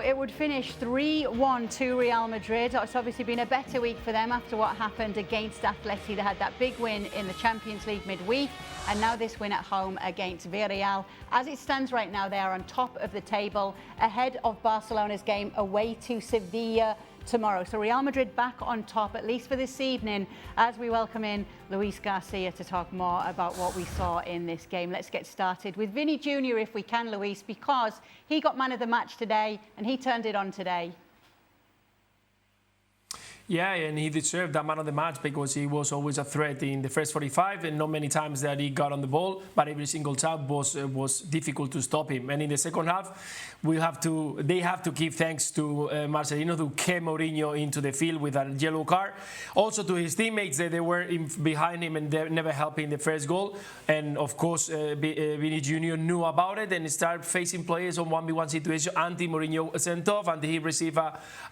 it would finish 3-1 to Real Madrid. It's obviously been a better week for them after what happened against Atleti. They had that big win in the Champions League midweek, and now this win at home against Villarreal. As it stands right now, they are on top of the table, ahead of Barcelona's game away to Sevilla tomorrow. So Real Madrid back on top, at least for this evening, as we welcome in Luis Garcia to talk more about what we saw in this game. Let's get started with Vinny Jr. if we can, Luis, because he got man of the match today and he turned it on today. Yeah, and he deserved that man of the match because he was always a threat in the first 45, and not many times that he got on the ball, but every single time was difficult to stop him. And in the second half, they have to give thanks to Marcelino to keep Mourinho into the field with a yellow card. Also to his teammates, they were behind him and they never helping the first goal. And of course, Vinny Jr. knew about it and started facing players on 1v1 situation until Mourinho sent off, until he received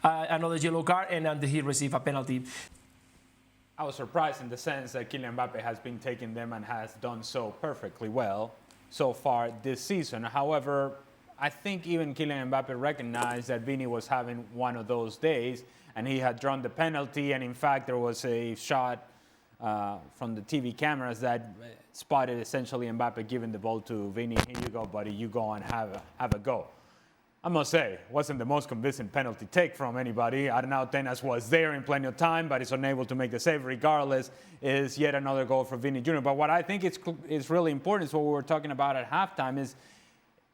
another yellow card, and until he received a penalty. I was surprised in the sense that Kylian Mbappe has been taking them and has done so perfectly well so far this season. However, I think even Kylian Mbappe recognized that Vini was having one of those days and he had drawn the penalty, and in fact there was a shot from the TV cameras that spotted essentially Mbappe giving the ball to Vini. Here you go, buddy, you go and have a go. I must say, it wasn't the most convincing penalty take from anybody. Arnau Tenas was there in plenty of time, but is unable to make the save regardless. Is yet another goal for Vinny Jr. But what I think is really important is what we were talking about at halftime, is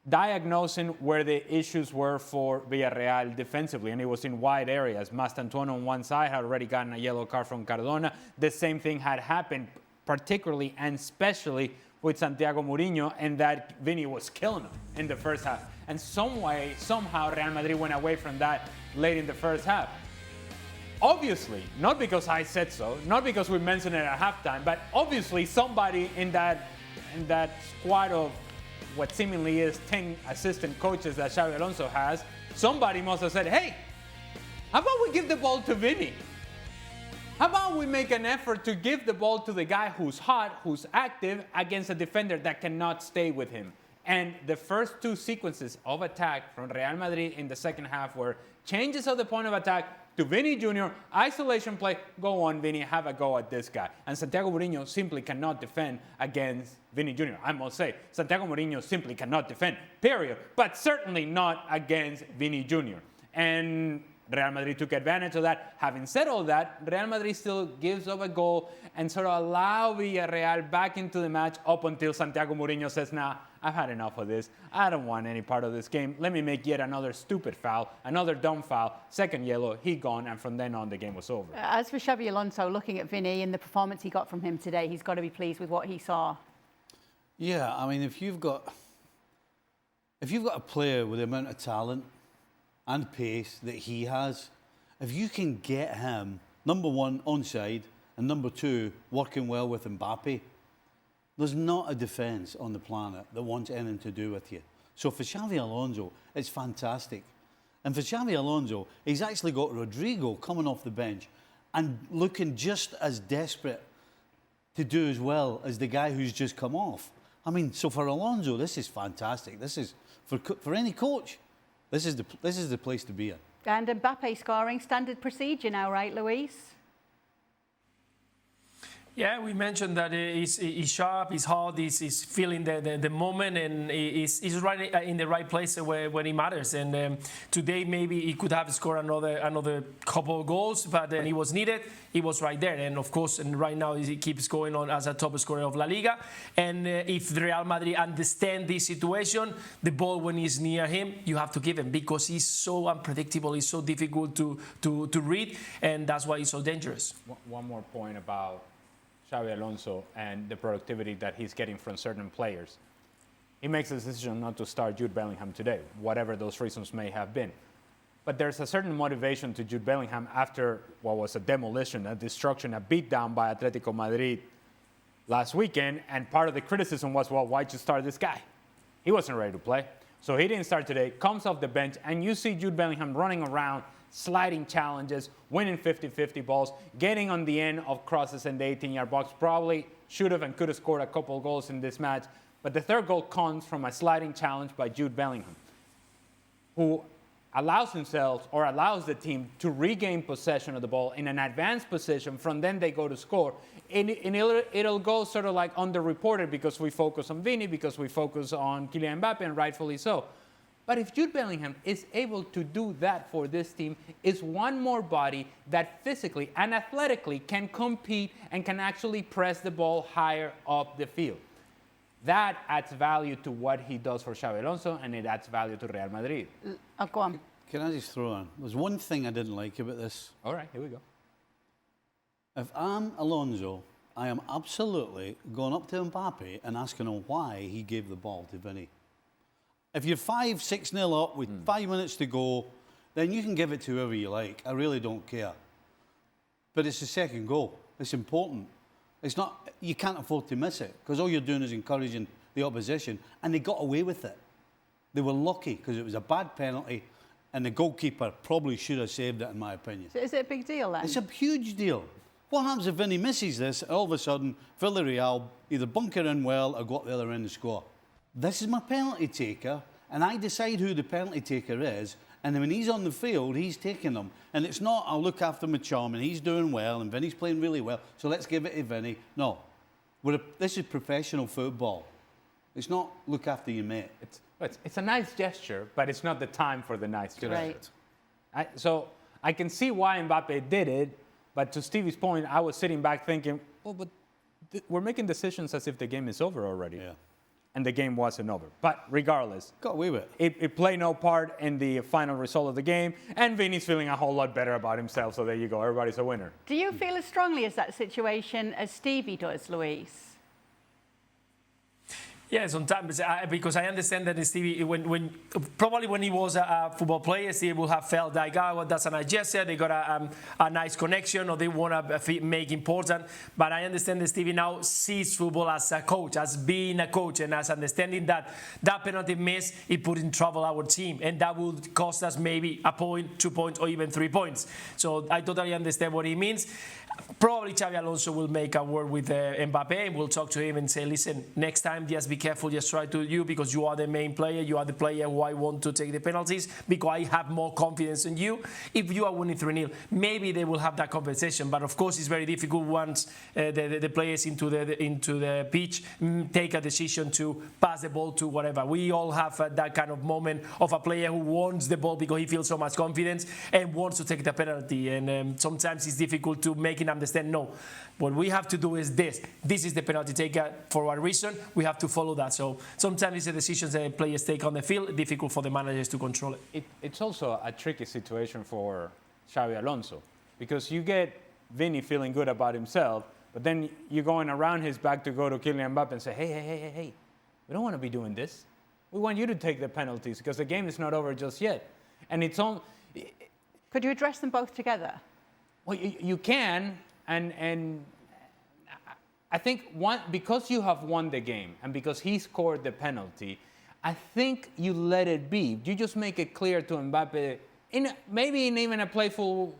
diagnosing where the issues were for Villarreal defensively, and it was in wide areas. Mastantuono on one side had already gotten a yellow card from Cardona. The same thing had happened, particularly and especially with Santiago Mourinho, and that Vinny was killing him in the first half. And somehow Real Madrid went away from that late in the first half. Obviously, not because I said so, not because we mentioned it at halftime, but obviously somebody in that squad of what seemingly is 10 assistant coaches that Xabi Alonso has, somebody must have said, hey, how about we give the ball to Vinny? How about we make an effort to give the ball to the guy who's hot, who's active, against a defender that cannot stay with him? And the first two sequences of attack from Real Madrid in the second half were changes of the point of attack to Vinny Jr., isolation play, go on Vinny, have a go at this guy. And Santiago Mourinho simply cannot defend against Vinny Jr. I must say, Santiago Mourinho simply cannot defend, period. But certainly not against Vinny Jr. And Real Madrid took advantage of that. Having said all that, Real Madrid still gives up a goal and sort of allow Villarreal back into the match up until Santiago Mourinho says, nah, I've had enough of this. I don't want any part of this game. Let me make yet another stupid foul, another dumb foul, second yellow, he gone, and from then on the game was over. As for Xabi Alonso, looking at Vinny and the performance he got from him today, he's got to be pleased with what he saw. Yeah, I mean, if you've got a player with the amount of talent and pace that he has, if you can get him, number one, onside, and number two, working well with Mbappe, there's not a defence on the planet that wants anything to do with you. So for Xabi Alonso, it's fantastic. And for Xabi Alonso, he's actually got Rodrigo coming off the bench and looking just as desperate to do as well as the guy who's just come off. I mean, so for Alonso, this is fantastic. This is, for any coach, this is the place to be in. And Mbappe scoring, standard procedure now, right, Luis? Yeah, we mentioned that he's sharp, he's hot, he's feeling the moment, and he's right in the right place when he matters. And today maybe he could have scored another couple of goals, but he was needed. He was right there, and of course, and right now he keeps going on as a top scorer of La Liga. And if Real Madrid understand this situation, the ball when he's near him, you have to give him, because he's so unpredictable, he's so difficult to read, and that's why he's so dangerous. One more point about Xabi Alonso and the productivity that he's getting from certain players. He makes a decision not to start Jude Bellingham today, whatever those reasons may have been. But there's a certain motivation to Jude Bellingham after what was a demolition, a destruction, a beatdown by Atletico Madrid last weekend. And part of the criticism was, well, why'd you start this guy? He wasn't ready to play. So he didn't start today, comes off the bench, and you see Jude Bellingham running around, sliding challenges, winning 50-50 balls, getting on the end of crosses in the 18-yard box. Probably should have and could have scored a couple of goals in this match. But the third goal comes from a sliding challenge by Jude Bellingham, who allows himself or allows the team to regain possession of the ball in an advanced position. From then they go to score. And it'll go sort of like underreported because we focus on Vini, because we focus on Kylian Mbappe, and rightfully so. But if Jude Bellingham is able to do that for this team, is one more body that physically and athletically can compete and can actually press the ball higher up the field. That adds value to what he does for Xabi Alonso, and it adds value to Real Madrid. Go on. Can I just throw in? There's one thing I didn't like about this. All right, here we go. If I'm Alonso, I am absolutely going up to Mbappe and asking him why he gave the ball to Vinny. If you're 5-6-0 up with 5 minutes to go, then you can give it to whoever you like. I really don't care. But it's the second goal. It's important. It's not, you can't afford to miss it, because all you're doing is encouraging the opposition, and they got away with it. They were lucky because it was a bad penalty, and the goalkeeper probably should have saved it, in my opinion. So is it a big deal then? It's a huge deal. What happens if Vinny misses this? All of a sudden, Villarreal either bunker in well or go up the other end and score. This is my penalty taker, and I decide who the penalty taker is, and when he's on the field, he's taking them. And it's not, I'll look after my charm, and he's doing well, and Vinny's playing really well, so let's give it to Vinny. No. This is professional football. It's not look after your mate. It's a nice gesture, but it's not the time for the nice gesture. Right. So I can see why Mbappe did it, but to Stevie's point, I was sitting back thinking, well, but we're making decisions as if the game is over already. Yeah. And the game wasn't over. But regardless, got away with it. It played no part in the final result of the game, and Vini's feeling a whole lot better about himself, so there you go, everybody's a winner. Do you feel as strongly as that situation as Stevie does, Luis? Yeah, sometimes, because I understand that Stevie, probably when he was a football player, Stevie would have felt like, oh, well, that's a nice gesture, they got a nice connection, or they want to make important. But I understand that Stevie now sees football as a coach, as being a coach, and as understanding that that penalty miss, it put in trouble our team, and that would cost us maybe a point, 2 points, or even 3 points. So I totally understand what he means. Probably Xabi Alonso will make a word with Mbappe, and we'll talk to him and say, listen, next time just be careful, just try to you, because you are the main player, you are the player who I want to take the penalties, because I have more confidence in you. If you are winning 3-0, maybe they will have that conversation, but of course it's very difficult once the players into the pitch take a decision to pass the ball to whatever. We all have that kind of moment of a player who wants the ball because he feels so much confidence and wants to take the penalty, and sometimes it's difficult to make it understand, no, what we have to do is this is the penalty taker for a reason, we have to follow that. So sometimes it's the decisions that players take on the field, difficult for the managers to control it. It's also a tricky situation for Xabi Alonso, because you get Vini feeling good about himself, but then you're going around his back to go to Kylian Mbappe and say, hey, we don't want to be doing this. We want you to take the penalties because the game is not over just yet. And it's on. Could you address them both together? Well, you can, and I think because you have won the game and because he scored the penalty, I think you let it be. You just make it clear to Mbappe, maybe in even a playful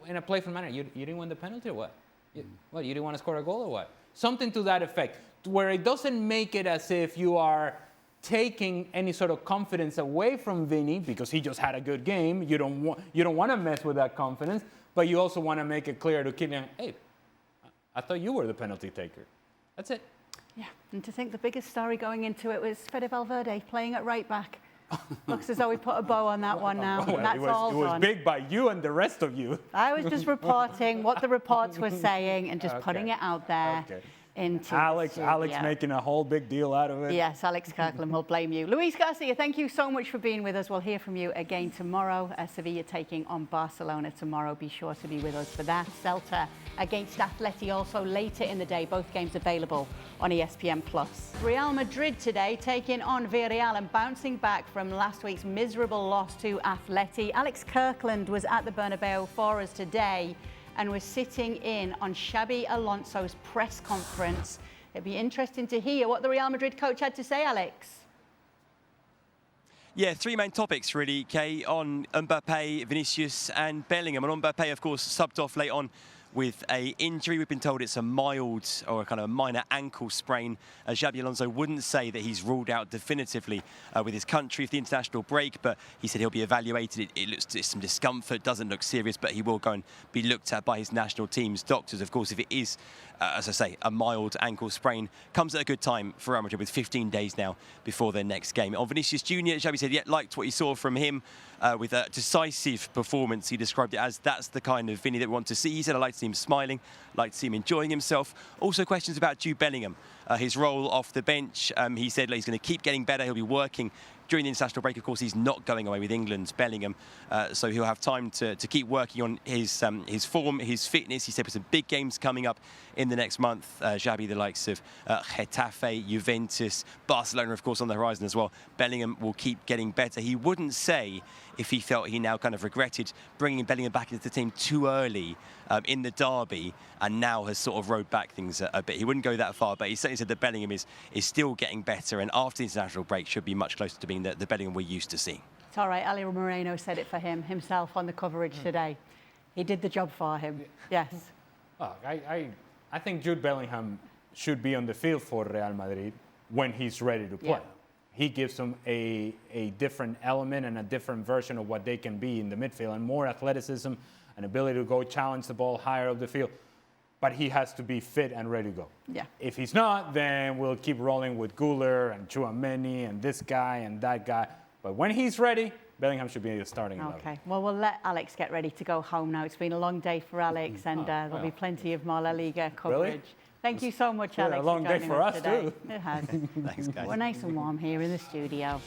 manner. You didn't win the penalty or what? You didn't want to score a goal or what? Something to that effect, where it doesn't make it as if you are taking any sort of confidence away from Vini because he just had a good game. You don't want to mess with that confidence. But you also want to make it clear to Kylian, hey, I thought you were the penalty taker. That's it. Yeah, and to think the biggest story going into it was Fede Valverde playing at right back. Looks as though we put a bow on that one now. Well, That's it all was done. big by you and the rest of you. I was just reporting what the reports were saying and just putting it out there. Okay. Alex making a whole big deal out of it. Yes, Alex Kirkland will blame you. Luis Garcia, thank you so much for being with us. We'll hear from you again tomorrow. Sevilla taking on Barcelona tomorrow. Be sure to be with us for that. Celta against Atleti also later in the day. Both games available on ESPN+. Real Madrid today taking on Villarreal and bouncing back from last week's miserable loss to Atleti. Alex Kirkland was at the Bernabeu for us today and was sitting in on Xabi Alonso's press conference. It'd be interesting to hear what the Real Madrid coach had to say, Alex. Yeah, three main topics really, Kay, on Mbappe, Vinicius and Bellingham. And Mbappe, of course, subbed off late on with an injury. We've been told it's a mild or a kind of a minor ankle sprain. Xabi Alonso wouldn't say that he's ruled out definitively with his country for the international break, but he said he'll be evaluated. It looks to some discomfort, doesn't look serious, but he will go and be looked at by his national team's doctors. Of course, if it is, as I say, a mild ankle sprain, comes at a good time for Real Madrid with 15 days now before their next game. On Vinicius Jr., Xabi said, yeah, liked what he saw from him with a decisive performance. He described it as that's the kind of Vinny that we want to see. He said, I like to see him smiling, like to see him enjoying himself. Also questions about Jude Bellingham, his role off the bench. He said he's going to keep getting better. He'll be working during the international break. Of course, he's not going away with England, Bellingham, so he'll have time to keep working on his form, his fitness. He said with some big games coming up in the next month. Xabi, the likes of Getafe, Juventus, Barcelona, of course, on the horizon as well. Bellingham will keep getting better. He wouldn't say if he felt he now kind of regretted bringing Bellingham back into the team too early in the derby and now has sort of rode back things a bit. He wouldn't go that far, but he certainly said that Bellingham is still getting better and after the international break should be much closer to being the Bellingham we're used to seeing. It's all right. Ali Moreno said it for himself on the coverage today. He did the job for him. Yes. Oh, I think Jude Bellingham should be on the field for Real Madrid when he's ready to play. Yeah. He gives them a different element and a different version of what they can be in the midfield and more athleticism and ability to go challenge the ball higher up the field. But he has to be fit and ready to go. Yeah. If he's not, then we'll keep rolling with Güler and Tchouaméni and this guy and that guy. But when he's ready, Bellingham should be the starting 11. Okay. Well, we'll let Alex get ready to go home now. It's been a long day for Alex, and there'll be plenty of more La Liga coverage. Really? Thank you so much, Alex. A long day for us today. too. It has. Thanks, guys. We're nice and warm here in the studio.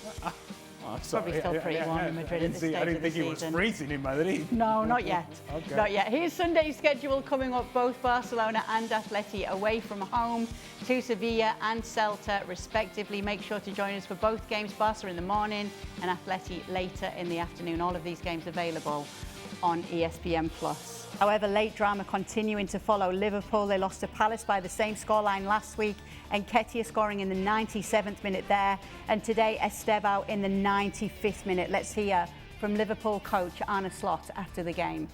Oh, Probably still pretty warm in Madrid at this stage I didn't of the think it was season. freezing in Madrid. No, not yet. Okay. Not yet. Here's Sunday's schedule coming up. Both Barcelona and Atleti away from home to Sevilla and Celta, respectively. Make sure to join us for both games. Barca in the morning and Atleti later in the afternoon. All of these games available on ESPN+. However, late drama continuing to follow Liverpool. They lost to Palace by the same scoreline last week. Nketiah scoring in the 97th minute there. And today, Estevao in the 95th minute. Let's hear from Liverpool coach Arne Slot after the game.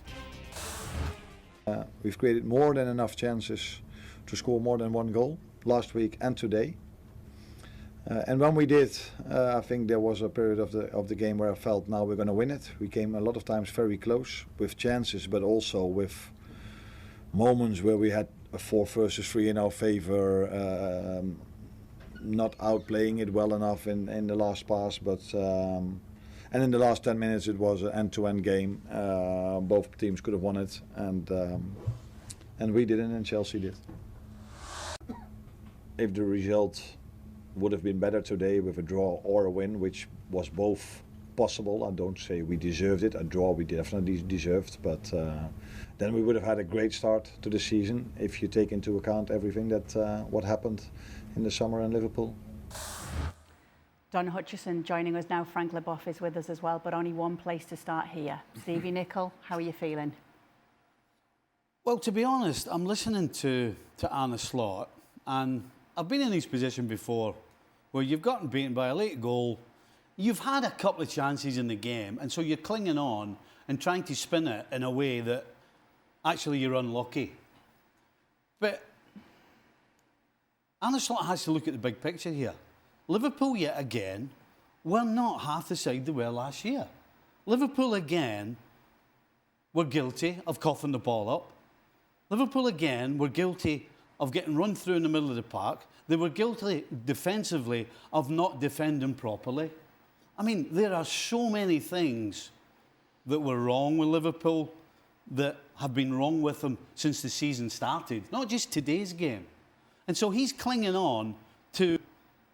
We've created more than enough chances to score more than one goal last week and today. And when we did, I think there was a period of the game where I felt now we're going to win it. We came a lot of times very close with chances, but also with moments where we had a 4 versus 3 in our favor, not outplaying it well enough in the last pass, but and in the last 10 minutes it was an end-to-end game. Both teams could have won it, and we didn't, and Chelsea did. If the result would have been better today with a draw or a win, which was both possible. I don't say we deserved it. A draw we definitely deserved, but then we would have had a great start to the season if you take into account everything that what happened in the summer in Liverpool. Don Hutchison joining us now. Frank Leboeuf is with us as well, but only one place to start here. Stevie Nicol, how are you feeling? Well, to be honest, I'm listening to Arne Slot, and I've been in this position before where you've gotten beaten by a late goal, you've had a couple of chances in the game, and so you're clinging on and trying to spin it in a way that actually you're unlucky. But Arne Slot has to look at the big picture here. Liverpool, yet again, were not half the side they were last year. Liverpool, again, were guilty of coughing the ball up. Liverpool, again, were guilty of getting run through in the middle of the park. They were guilty defensively of not defending properly. I mean, there are so many things that were wrong with Liverpool that have been wrong with them since the season started, not just today's game. And so he's clinging on to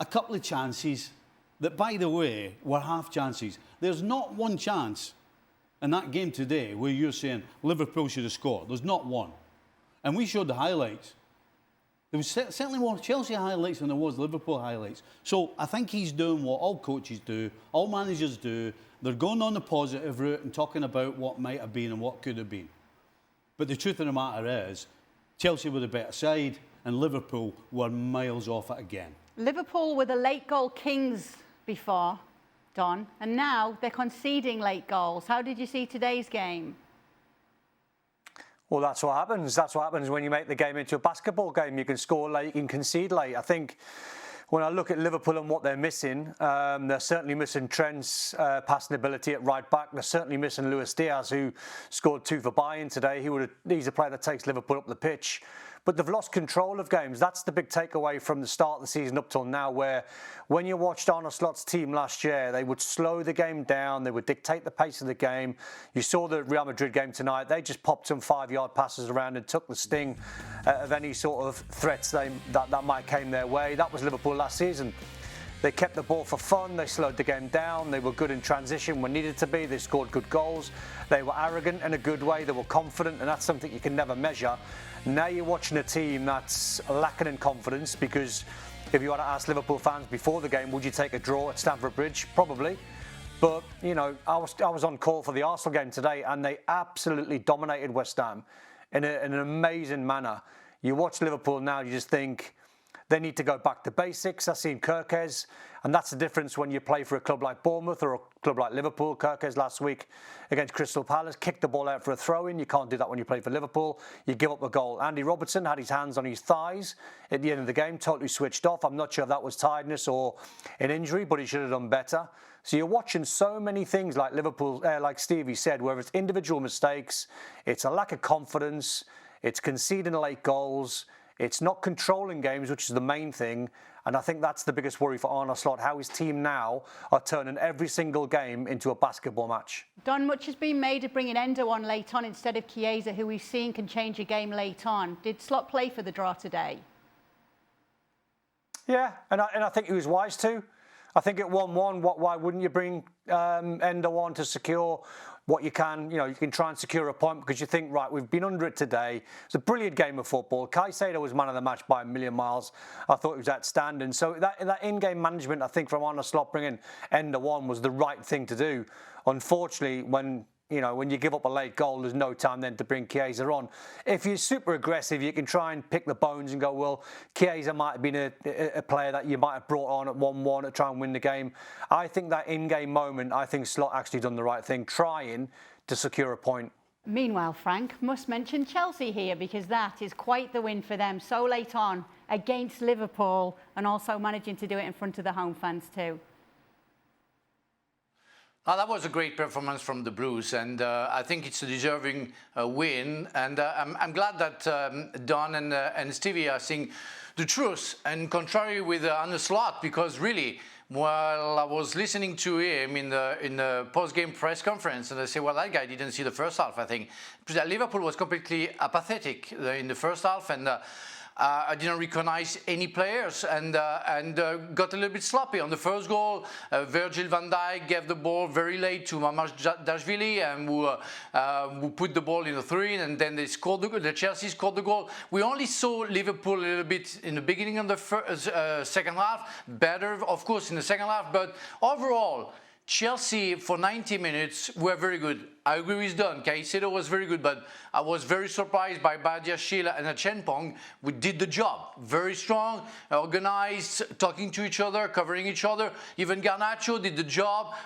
a couple of chances that, by the way, were half chances. There's not one chance in that game today where you're saying Liverpool should have scored. There's not one. And we showed the highlights. There was certainly more Chelsea highlights than there was Liverpool highlights. So I think he's doing what all coaches do, all managers do. They're going on the positive route and talking about what might have been and what could have been. But the truth of the matter is, Chelsea were the better side and Liverpool were miles off it again. Liverpool were the late goal kings before, Don, and now they're conceding late goals. How did you see today's game? Well, that's what happens. That's what happens when you make the game into a basketball game. You can score late, you can concede late. I think when I look at Liverpool and what they're missing, they're certainly missing Trent's passing ability at right back. They're certainly missing Luis Diaz, who scored 2 for Bayern today. He's a player that takes Liverpool up the pitch. But they've lost control of games. That's the big takeaway from the start of the season up till now, where when you watched Arne Slot's team last year, they would slow the game down. They would dictate the pace of the game. You saw the Real Madrid game tonight. They just popped some 5-yard passes around and took the sting of any sort of threats that might came their way. That was Liverpool last season. They kept the ball for fun. They slowed the game down. They were good in transition when needed to be. They scored good goals. They were arrogant in a good way. They were confident, and that's something you can never measure. Now you're watching a team that's lacking in confidence, because if you had to ask Liverpool fans before the game, would you take a draw at Stamford Bridge? Probably. But, you know, I was on call for the Arsenal game today, and they absolutely dominated West Ham in an amazing manner. You watch Liverpool now, you just think they need to go back to basics. I've seen Kirkes, and that's the difference when you play for a club like Bournemouth or a club like Liverpool. Kirkes last week against Crystal Palace kicked the ball out for a throw-in. You can't do that when you play for Liverpool. You give up a goal. Andy Robertson had his hands on his thighs at the end of the game, totally switched off. I'm not sure if that was tiredness or an injury, but he should have done better. So you're watching so many things like Liverpool, like Stevie said, where it's individual mistakes, it's a lack of confidence, it's conceding late goals, it's not controlling games, which is the main thing. And I think that's the biggest worry for Arne Slot, how his team now are turning every single game into a basketball match. Don, much has been made of bringing Endo on late on instead of Chiesa, who we've seen can change a game late on. Did Slot play for the draw today? Yeah, and I think he was wise to. I think at 1-1, why wouldn't you bring Endo on to secure what you can? You know, you can try and secure a point because you think, right, we've been under it today. It's a brilliant game of football. Caicedo was man of the match by a million miles. I thought he was outstanding. So that in-game management, I think, from Arne Slot bringing Endo on was the right thing to do. Unfortunately, when you give up a late goal, there's no time then to bring Chiesa on. If you're super aggressive, you can try and pick the bones and go, well, Chiesa might have been a player that you might have brought on at 1-1 to try and win the game. I think that in-game moment, I think Slot actually done the right thing, trying to secure a point. Meanwhile, Frank, must mention Chelsea here, because that is quite the win for them so late on against Liverpool, and also managing to do it in front of the home fans too. Oh, that was a great performance from the Blues, and I think it's a deserving win. And I'm glad that Don and Stevie are seeing the truth, and contrary with Arne Slot, because really, while I was listening to him in the post-game press conference, and I say, well, that guy didn't see the first half, I think. Liverpool was completely apathetic in the first half, and I didn't recognize any players, and got a little bit sloppy on the first goal. Virgil van Dijk gave the ball very late to Mamardashvili, and who put the ball in the three, and then they scored the Chelsea scored the goal. We only saw Liverpool a little bit in the beginning of the second half, better of course in the second half, but overall Chelsea for 90 minutes were very good. I agree with Don. Caicedo was very good, but I was very surprised by Badiashile and Acheampong. We did the job. Very strong, organized, talking to each other, covering each other. Even Garnacho did the job,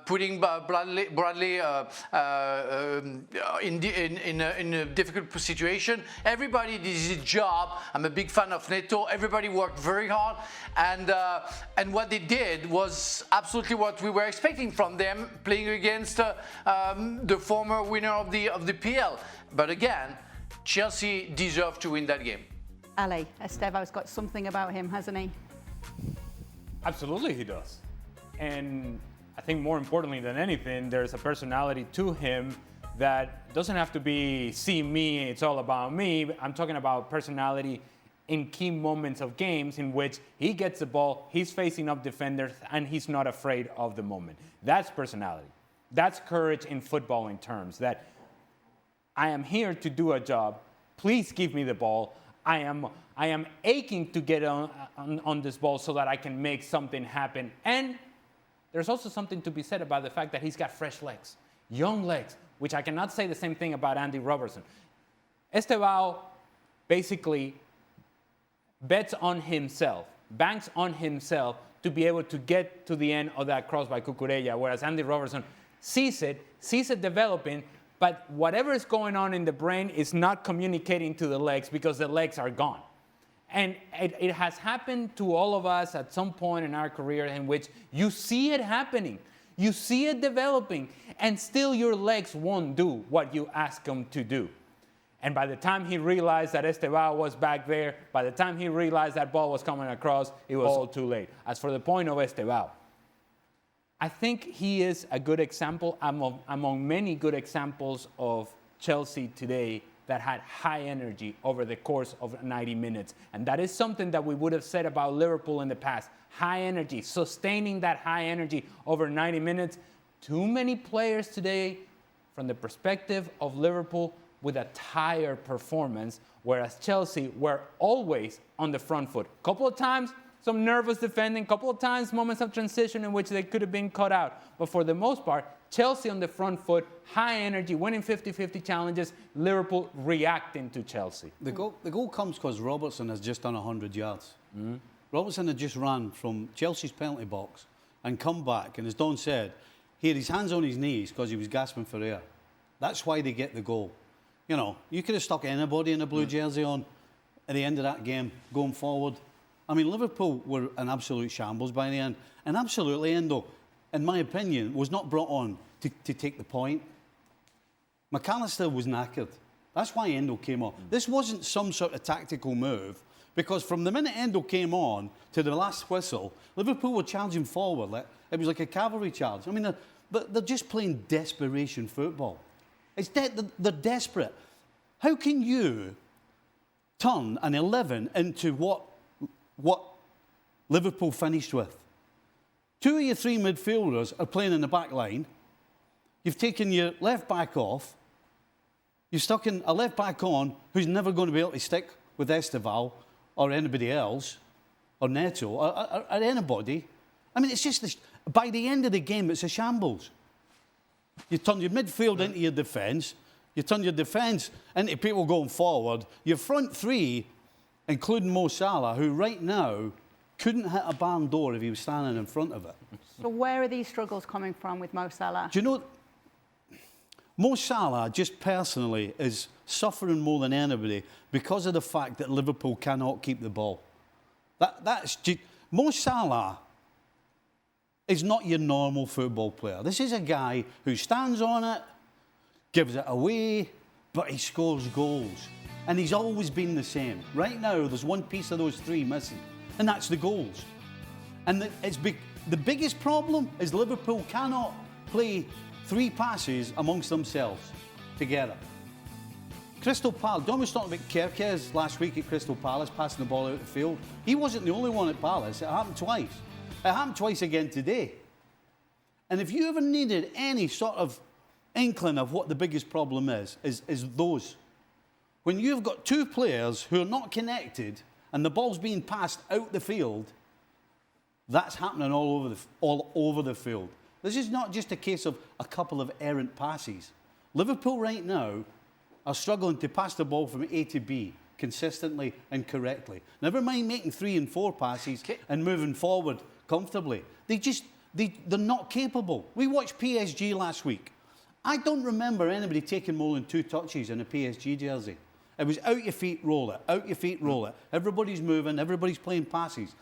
putting Bradley in a difficult situation. Everybody did his job. I'm a big fan of Neto. Everybody worked very hard, and what they did was absolutely what we were expecting from them, playing against the former winner of the PL. But again, Chelsea deserved to win that game. Ale, Estevo's got something about him, hasn't he? Absolutely he does. And I think more importantly than anything, there's a personality to him that doesn't have to be, see me, it's all about me. I'm talking about personality in key moments of games in which he gets the ball, he's facing up defenders, and he's not afraid of the moment. That's personality. That's courage in footballing terms, that I am here to do a job. Please give me the ball. I am aching to get on this ball so that I can make something happen. And there's also something to be said about the fact that he's got fresh legs, young legs, which I cannot say the same thing about Andy Robertson. Estevao basically bets on himself, banks on himself to be able to get to the end of that cross by Cucurella, whereas Andy Robertson sees it developing, but whatever is going on in the brain is not communicating to the legs because the legs are gone. And it has happened to all of us at some point in our career in which you see it happening, you see it developing, and still your legs won't do what you ask them to do. And by the time he realized that Estevao was back there, by the time he realized that ball was coming across, it was all too late. As for the point of Estevao, I think he is a good example among many good examples of Chelsea today that had high energy over the course of 90 minutes. And that is something that we would have said about Liverpool in the past. High energy, sustaining that high energy over 90 minutes. Too many players today, from the perspective of Liverpool, with a tired performance, whereas Chelsea were always on the front foot. A couple of times, some nervous defending, a couple of times, moments of transition in which they could have been cut out. But for the most part, Chelsea on the front foot, high energy, winning 50-50 challenges, Liverpool reacting to Chelsea. The goal comes because Robertson has just done 100 yards. Robertson had just ran from Chelsea's penalty box and come back, and as Don said, he had his hands on his knees because he was gasping for air. That's why they get the goal. You know, you could have stuck anybody in a blue jersey on at the end of that game, going forward. I mean, Liverpool were an absolute shambles by the end. And absolutely, Endo, in my opinion, was not brought on to take the point. McAllister was knackered. That's why Endo came on. This wasn't some sort of tactical move, because from the minute Endo came on to the last whistle, Liverpool were charging forward. It was like a cavalry charge. I mean, they're just playing desperation football. They're desperate. How can you turn an 11 into what Liverpool finished with? Two of your three midfielders are playing in the back line. You've taken your left back off. You've stuck in a left back on who's never going to be able to stick with Estevao or anybody else, or Neto, or anybody. I mean, it's just, by the end of the game, it's a shambles. You turn your midfield into your defence. You turn your defence into people going forward. Your front three, including Mo Salah, who right now couldn't hit a barn door if he was standing in front of it. So where are these struggles coming from with Mo Salah? Do you know, Mo Salah, just personally, is suffering more than anybody because of the fact that Liverpool cannot keep the ball. Mo Salah is not your normal football player. This is a guy who stands on it, gives it away, but he scores goals. And he's always been the same. Right now, there's one piece of those three missing, and that's the goals. And the biggest problem is Liverpool cannot play three passes amongst themselves together. Crystal Palace, Don was talking about Kerkez last week at Crystal Palace, passing the ball out of the field. He wasn't the only one at Palace. It happened twice. It happened twice again today. And if you ever needed any sort of inkling of what the biggest problem is those. When you've got two players who are not connected and the ball's being passed out the field, that's happening all over the field. This is not just a case of a couple of errant passes. Liverpool right now are struggling to pass the ball from A to B consistently and correctly. Never mind making 3 and 4 passes and moving forward comfortably. They're not capable. We watched PSG last week. I don't remember anybody taking more than 2 touches in a PSG jersey. It was out your feet, roll it, out your feet, roll it. Everybody's moving, everybody's playing passes.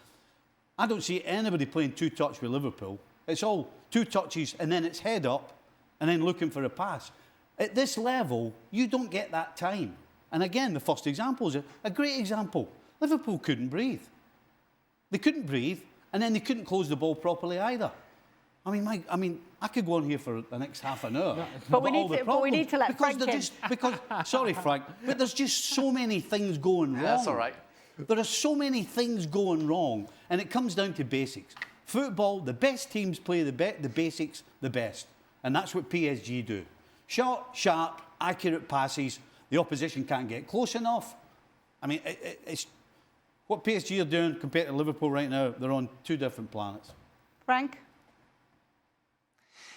I don't see anybody playing 2 touch with Liverpool. It's all 2 touches and then it's head up and then looking for a pass. At this level, you don't get that time. And again, the first example is a great example. Liverpool couldn't breathe. They couldn't breathe, and then they couldn't close the ball properly either. I mean, Mike, I could go on here for the next half an hour. But we need to let Frank in. Sorry, Frank, but there's just so many things going wrong. That's all right. There are so many things going wrong, and it comes down to basics. Football, the best teams play the basics the best, and that's what PSG do. Short, sharp, accurate passes. The opposition can't get close enough. I mean, it's what PSG are doing compared to Liverpool right now. They're on 2 different planets. Frank?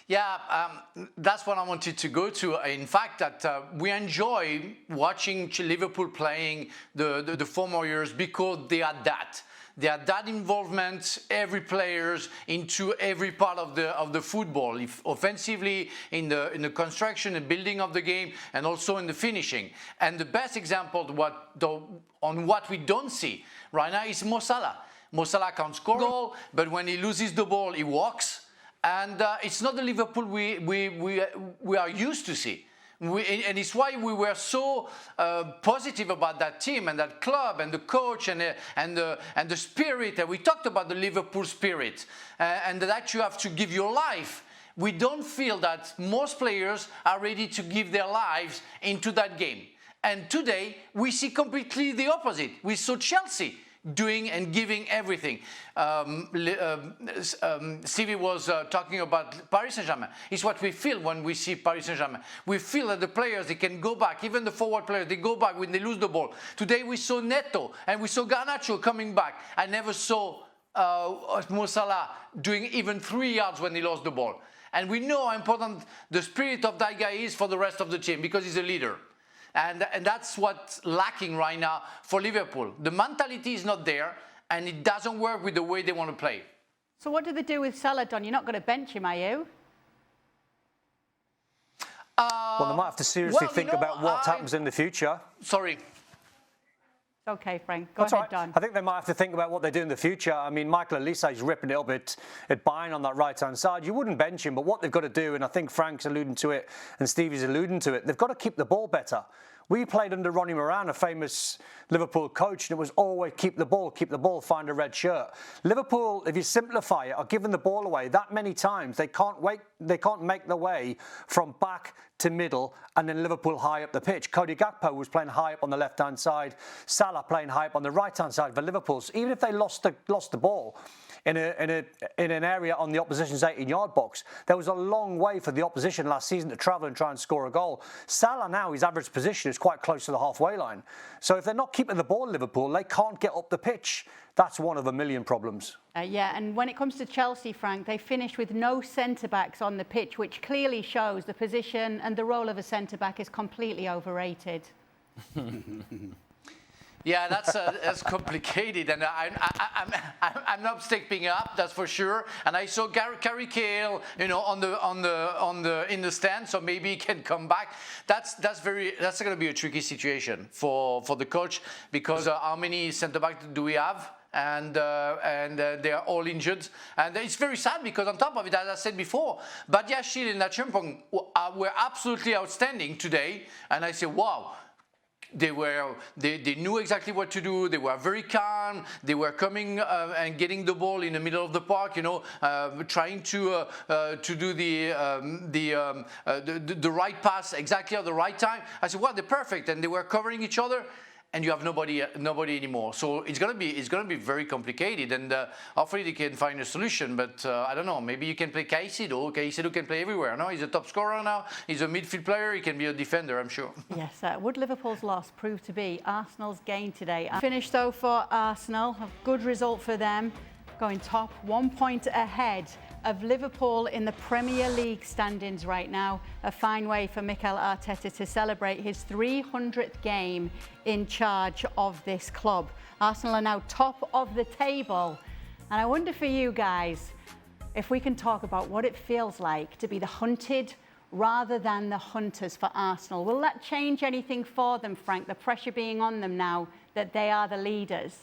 Yeah, that's what I wanted to go to. In fact, that we enjoy watching Liverpool playing the former years because they had that. They are that involvement, every players into every part of the football, if offensively, in the construction and building of the game, and also in the finishing. And the best example on what we don't see right now is Mo Salah. Mo Salah can score a goal, but when he loses the ball, he walks. And it's not the Liverpool we are used to see. And it's why we were so positive about that team and that club and the coach and the spirit. And we talked about the Liverpool spirit and that you have to give your life. We don't feel that most players are ready to give their lives into that game. And today we see completely the opposite. We saw Chelsea doing and giving everything. Stevie was talking about Paris Saint-Germain. It's what we feel when we see Paris Saint-Germain. We feel that the players, they can go back, even the forward players, they go back when they lose the ball. Today we saw Neto and we saw Garnacho coming back. I never saw Mo Salah doing even 3 yards when he lost the ball. And we know how important the spirit of that guy is for the rest of the team, because he's a leader. And that's what's lacking right now for Liverpool. The mentality is not there, and it doesn't work with the way they want to play. So what do they do with Salah, Don? You're not going to bench him, are you? Well, they might have to seriously think about what happens in the future. Sorry. Okay, Frank. Go ahead, Don. I think they might have to think about what they do in the future. I mean, Michael Olise is ripping it up at Bayern on that right-hand side. You wouldn't bench him, but what they've got to do, and I think Frank's alluding to it and Stevie's alluding to it, they've got to keep the ball better. We played under Ronnie Moran, a famous Liverpool coach, and it was always keep the ball, find a red shirt. Liverpool, if you simplify it, are giving the ball away that many times. They can't make their way from back to middle, and then Liverpool high up the pitch. Cody Gakpo was playing high up on the left-hand side, Salah playing high up on the right-hand side for Liverpool. So even if they lost the ball in an area on the opposition's 18-yard box, there was a long way for the opposition last season to travel and try and score a goal. Salah now, his average position is quite close to the halfway line. So if they're not keeping the ball, Liverpool, they can't get up the pitch. That's one of a million problems. Yeah, and when it comes to Chelsea, Frank, they finished with no centre-backs on the pitch, which clearly shows the position and the role of a centre-back is completely overrated. Yeah, that's complicated, and I'm not stepping up, that's for sure. And I saw Gary Cahill, in the stand, so maybe he can come back. That's going to be a tricky situation for the coach, because how many centre backs do we have? And they are all injured, and it's very sad, because on top of it, as I said before, Badiashile and Acheampong were absolutely outstanding today, and I say, wow. They knew exactly what to do. They were very calm. They were coming and getting the ball in the middle of the park, trying to do the right pass exactly at the right time. I said, "Wow, they're perfect," and they were covering each other. And you have nobody anymore. So it's gonna be very complicated, and hopefully they can find a solution. But I don't know. Maybe you can play Caicedo. Caicedo can play everywhere. No, he's a top scorer now. He's a midfield player. He can be a defender, I'm sure. Yes. Would Liverpool's loss prove to be Arsenal's gain today? Finished though for Arsenal. A good result for them, going top, 1 point ahead of Liverpool in the Premier League standings right now. A fine way for Mikel Arteta to celebrate his 300th game in charge of this club. Arsenal are now top of the table. And I wonder for you guys, if we can talk about what it feels like to be the hunted rather than the hunters for Arsenal. Will that change anything for them, Frank? The pressure being on them now that they are the leaders?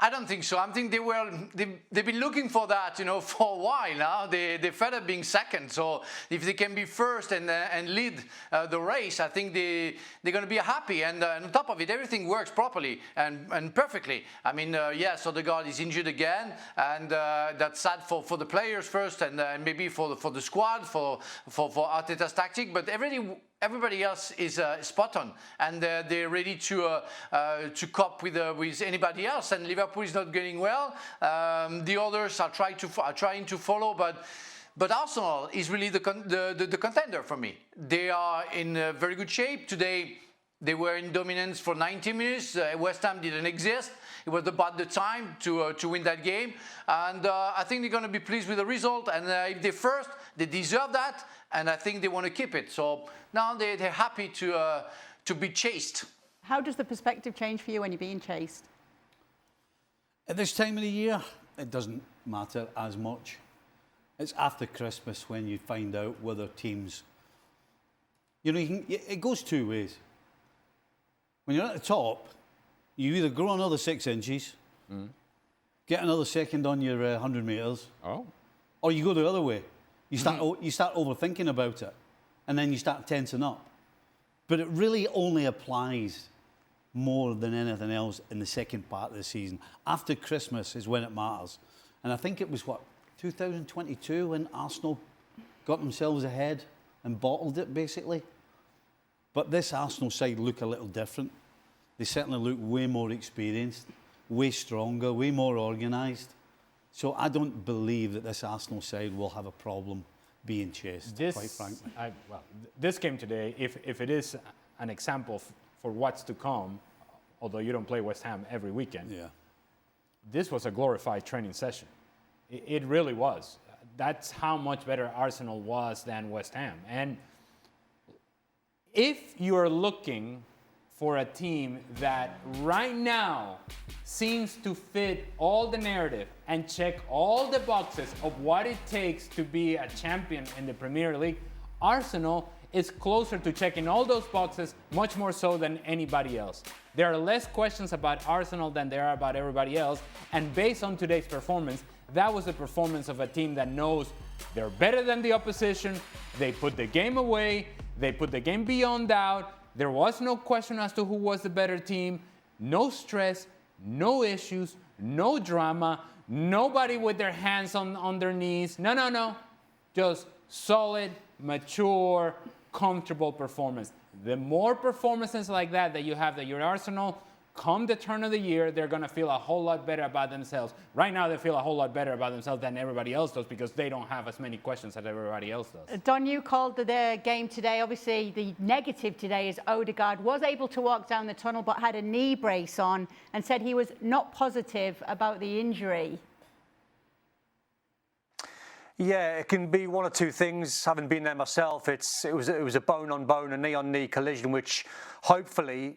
I don't think so. I think they've been looking for that, for a while now. They fed up being second. So if they can be first and lead the race, I think they're going to be happy. And on top of it, everything works properly and perfectly. I mean, yes, Odegaard is injured again, and that's sad for the players first, and maybe for the squad, for Arteta's tactic. But everybody else is spot on, and they're ready to cope with anybody else. And Liverpool is not getting well. The others are trying to follow, but Arsenal is really the contender for me. They are in very good shape today. They were in dominance for 90 minutes. West Ham didn't exist. It was about the time to win that game, and I think they're going to be pleased with the result. And if they're first, they deserve that, and I think they want to keep it. So now they're happy to be chased. How does the perspective change for you when you're being chased? At this time of the year, it doesn't matter as much. It's after Christmas when you find out whether teams... You know, it goes two ways. When you're at the top, you either grow another 6 inches, get another second on your 100 metres, or you go the other way. You start overthinking about it, and then you start tensing up. But it really only applies more than anything else in the second part of the season. After Christmas is when it matters. And I think it was, 2022 when Arsenal got themselves ahead and bottled it, basically. But this Arsenal side look a little different. They certainly look way more experienced, way stronger, way more organised. So I don't believe that this Arsenal side will have a problem being chased, quite frankly. This game today, if it is an example for what's to come, although you don't play West Ham every weekend, this was a glorified training session. It really was. That's how much better Arsenal was than West Ham. And if you're looking for a team that right now seems to fit all the narrative and check all the boxes of what it takes to be a champion in the Premier League, Arsenal is closer to checking all those boxes, much more so than anybody else. There are less questions about Arsenal than there are about everybody else, and based on today's performance, that was the performance of a team that knows they're better than the opposition, they put the game away, they put the game beyond doubt. There was no question as to who was the better team, no stress, no issues, no drama, nobody with their hands on their knees. No. Just solid, mature, comfortable performance. The more performances like that you have, that your Arsenal, come the turn of the year, they're going to feel a whole lot better about themselves. Right now, they feel a whole lot better about themselves than everybody else does because they don't have as many questions as everybody else does. Don, you called the game today. Obviously, the negative today is Odegaard was able to walk down the tunnel but had a knee brace on and said he was not positive about the injury. Yeah, it can be one or two things. Having been there myself, it was a bone-on-bone, a knee-on-knee collision, which hopefully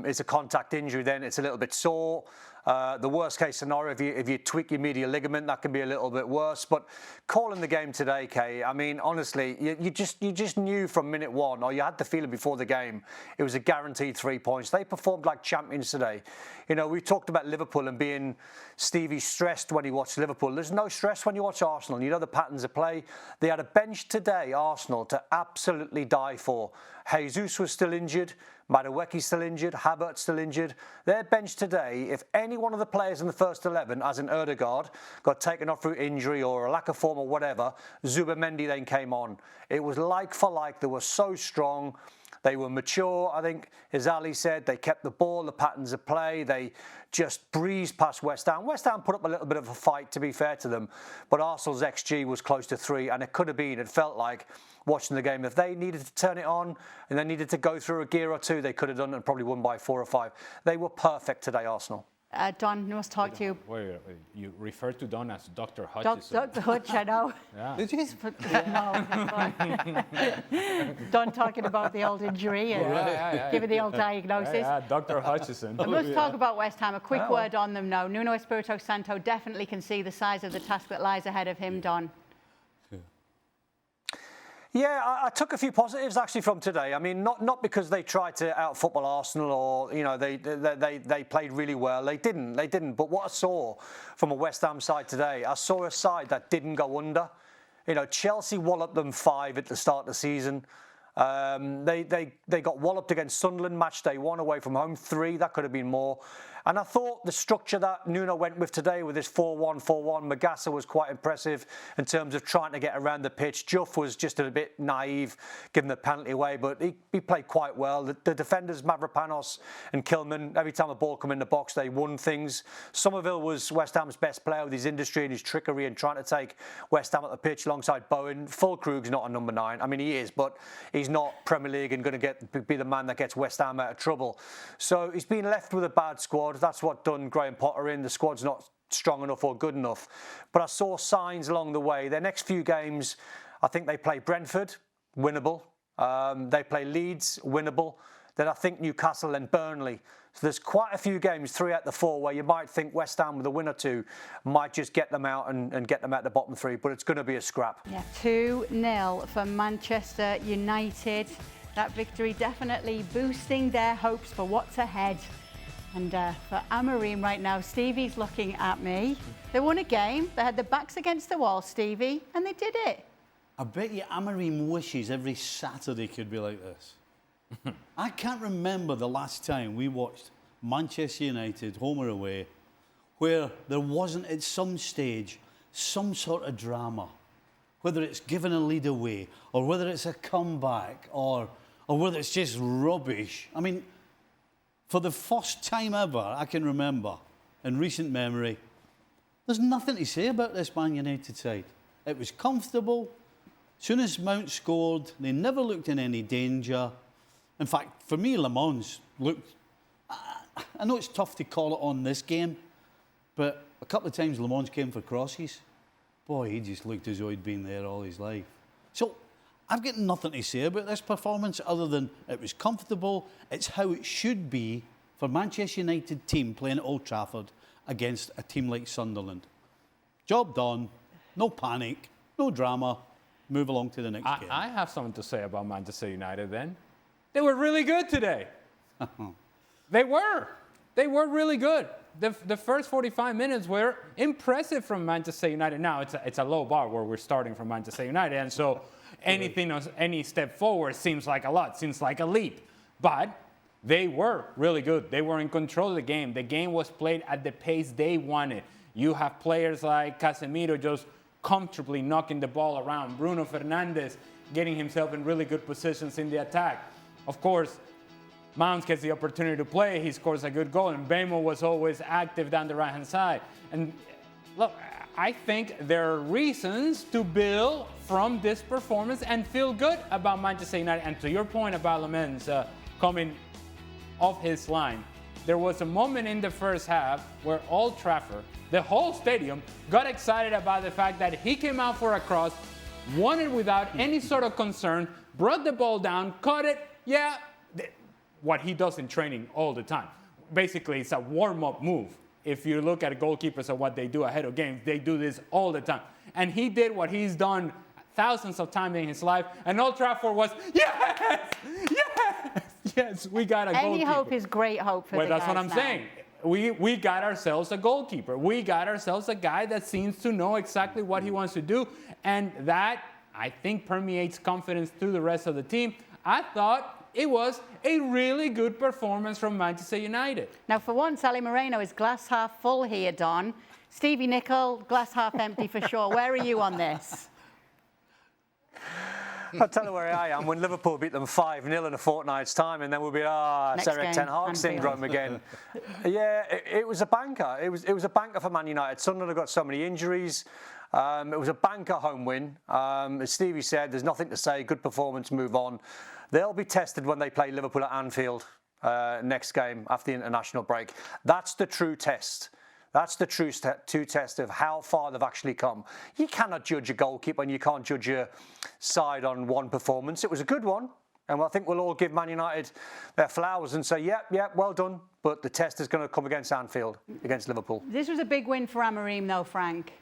is a contact injury. Then it's a little bit sore. The worst-case scenario, if you tweak your medial ligament, that can be a little bit worse. But calling the game today, Kay, I mean, honestly, you just knew from minute one, or you had the feeling before the game, it was a guaranteed 3 points. They performed like champions today. You know, we talked about Liverpool and being Stevie stressed when he watched Liverpool. There's no stress when you watch Arsenal. You know the patterns of play. They had a bench today, Arsenal, to absolutely die for. Jesus was still injured. Madueke's still injured. Havertz's still injured. Their bench today, if any one of the players in the first 11, as in Odegaard, got taken off through injury or a lack of form or whatever, Zubimendi then came on. It was like for like. They were so strong. They were mature, I think, as Ali said. They kept the ball, the patterns of play. They just breezed past West Ham. West Ham put up a little bit of a fight, to be fair to them. But Arsenal's XG was close to 3, and it could have been, it felt like, watching the game, if they needed to turn it on and they needed to go through a gear or two, they could have done it and probably won by 4 or 5. They were perfect today, Arsenal. Don, I must talk to you. Wait, you refer to Don as Dr. Hutchison. Dr. Hutch, I know. Yeah. Did you? No. Don talking about the old injury and giving the old diagnosis. Yeah, Dr. Hutchison. Let's talk about West Ham. A quick word on them now. Nuno Espirito Santo definitely can see the size of the task that lies ahead of him, Don. Yeah, I took a few positives actually from today. I mean, not because they tried to out-football Arsenal or, you know, they played really well. They didn't. But what I saw from a West Ham side today, I saw a side that didn't go under. You know, Chelsea walloped them 5 at the start of the season. They got walloped against Sunderland match day 1 away from home, 3. That could have been more. And I thought the structure that Nuno went with today with this 4-1-4-1, Magassa was quite impressive in terms of trying to get around the pitch. Juff was just a bit naive, giving the penalty away, but he played quite well. The defenders, Mavropanos and Kilman, every time the ball came in the box, they won things. Somerville was West Ham's best player with his industry and his trickery and trying to take West Ham at the pitch alongside Bowen. Fulkrug's not a number 9. I mean, he is, but he's not Premier League and going to be the man that gets West Ham out of trouble. So he's been left with a bad squad. That's what done Graham Potter in. The squad's not strong enough or good enough. But I saw signs along the way. Their next few games, I think they play Brentford, winnable. They play Leeds, winnable. then I think Newcastle and Burnley. So there's quite a few games, 3 out of the 4, where you might think West Ham with a win or 2 might just get them out and get them out the bottom 3, but it's going to be a scrap. Yeah, 2-0 for Manchester United. That victory definitely boosting their hopes for what's ahead. And for Amorim right now, Stevie's looking at me. They won a game. They had their backs against the wall, Stevie, and they did it. I bet you Amorim wishes every Saturday could be like this. I can't remember the last time we watched Manchester United, home or away, where there wasn't at some stage some sort of drama. Whether it's giving a lead away, or whether it's a comeback, or whether it's just rubbish. I mean, for the first time ever I can remember in recent memory, there's nothing to say about this Man United side. It was comfortable. As soon as Mount scored, they never looked in any danger. In fact, for me, Le Mans looked... I know it's tough to call it on this game, but a couple of times Le Mans came for crosses. Boy, he just looked as though he'd been there all his life. So I've got nothing to say about this performance other than it was comfortable. It's how it should be for Manchester United team playing at Old Trafford against a team like Sunderland. Job done, no panic, no drama, move along to the next game. I have something to say about Manchester United then. They were really good today. They were really good. The first 45 minutes were impressive from Manchester United. Now, it's a low bar where we're starting from Manchester United, and so any step forward seems like a lot, seems like a leap. But they were really good. They were in control of the game. The game was played at the pace they wanted. You have players like Casemiro just comfortably knocking the ball around. Bruno Fernandes getting himself in really good positions in the attack. Of course, Mount gets the opportunity to play. He scores a good goal, and Bemo was always active down the right-hand side. And look, I think there are reasons to build from this performance and feel good about Manchester United. And to your point about Lamens coming off his line, there was a moment in the first half where Old Trafford, the whole stadium, got excited about the fact that he came out for a cross, won it without any sort of concern, brought the ball down, caught it. Yeah, what he does in training all the time. Basically, it's a warm-up move. If you look at goalkeepers and what they do ahead of games, they do this all the time. And he did what he's done thousands of times in his life, and Old Trafford was, yes, yes, yes, we got a goalkeeper. Any hope is great hope for the guys. Well, that's what I'm saying. We got ourselves a goalkeeper. We got ourselves a guy that seems to know exactly what he wants to do, and that, I think, permeates confidence through the rest of the team. I thought it was a really good performance from Manchester United. Now, for once, Ali Moreno is glass half full here, Don. Stevie Nicol, glass half empty for sure. Where are you on this? I'll tell you where I am. When Liverpool beat them 5-0 in a fortnight's time, and then we'll be, it's Eric Ten Hag syndrome again. Yeah, it was a banker. It was a banker for Man United. Sunderland have got so many injuries. It was a banker home win. As Stevie said, there's nothing to say. Good performance, move on. They'll be tested when they play Liverpool at Anfield next game after the international break. That's the true test. That's the true test of how far they've actually come. You cannot judge a goalkeeper and you can't judge a side on one performance. It was a good one. And I think we'll all give Man United their flowers and say, yeah, well done. But the test is going to come against Anfield, against Liverpool. This was a big win for Amorim, though, Frank.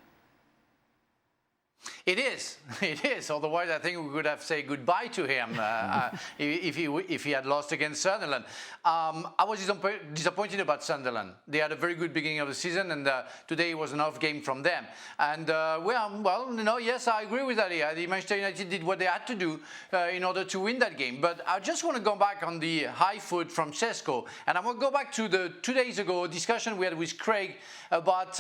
It is. Otherwise, I think we could have said goodbye to him if he had lost against Sunderland. I was disappointed about Sunderland. They had a very good beginning of the season, and today was an off game from them. And yes, I agree with Ali. The Manchester United did what they had to do in order to win that game. But I just want to go back on the high foot from Cesco, and I want to go back to the 2 days ago discussion we had with Craig about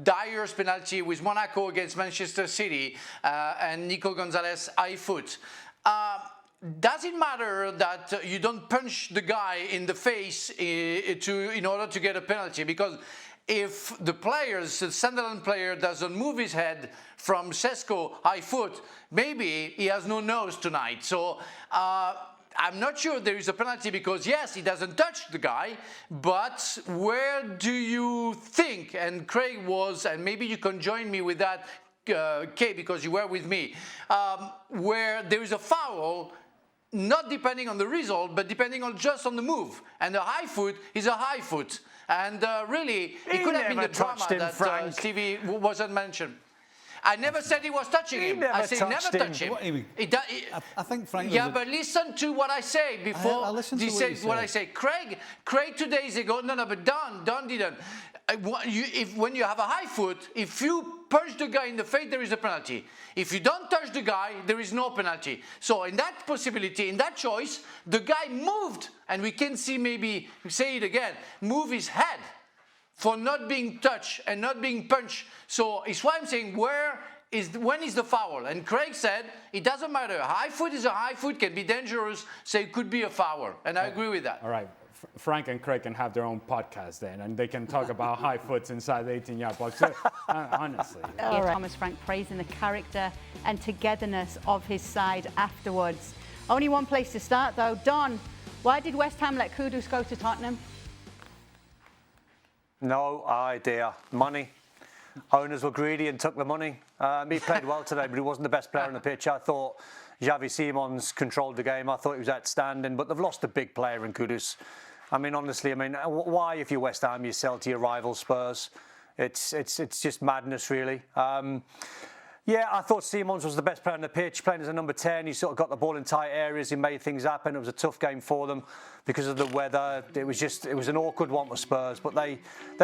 Dyer's penalty with Monaco against Manchester City and Nicol Gonzalez high foot. Does it matter that you don't punch the guy in the face in order to get a penalty? Because if the Sunderland player doesn't move his head from Cesco high foot, maybe he has no nose tonight. So I'm not sure there is a penalty because, yes, he doesn't touch the guy, but where do you think, and Craig was, and maybe you can join me with that, Kay, because you were with me, where there is a foul, not depending on the result, but depending on just on the move. And a high foot is a high foot. And really, it could have been the drama that Stevie wasn't mentioned. I never said he was touching him. I said never touch him. I think Frank. Yeah, but listen to what I say before. I listened to what I say. Craig 2 days ago. No, but Don didn't. When you have a high foot, if you punch the guy in the face, there is a penalty. If you don't touch the guy, there is no penalty. So in that possibility, in that choice, the guy moved, and we can see maybe say it again, move his head for not being touched and not being punched. So it's why I'm saying when is the foul? And Craig said it doesn't matter. A high foot is a high foot, can be dangerous, so it could be a foul. And I agree with that. All right. Frank and Craig can have their own podcast then, and they can talk about high foots inside the 18-yard box. Honestly. All right. Thomas Frank praising the character and togetherness of his side afterwards. Only one place to start though. Don, why did West Ham let Kudus go to Tottenham? No idea. Money. Owners were greedy and took the money. He played well today, but he wasn't the best player on the pitch. I thought Xavi Simons controlled the game. I thought he was outstanding, but they've lost a big player in Kudus. I mean, honestly, why, if you're West Ham, you sell to your rival Spurs? It's just madness, really. Yeah, I thought Simons was the best player on the pitch, playing as a number 10. He sort of got the ball in tight areas. He made things happen. It was a tough game for them because of the weather. It was an awkward one for Spurs, but they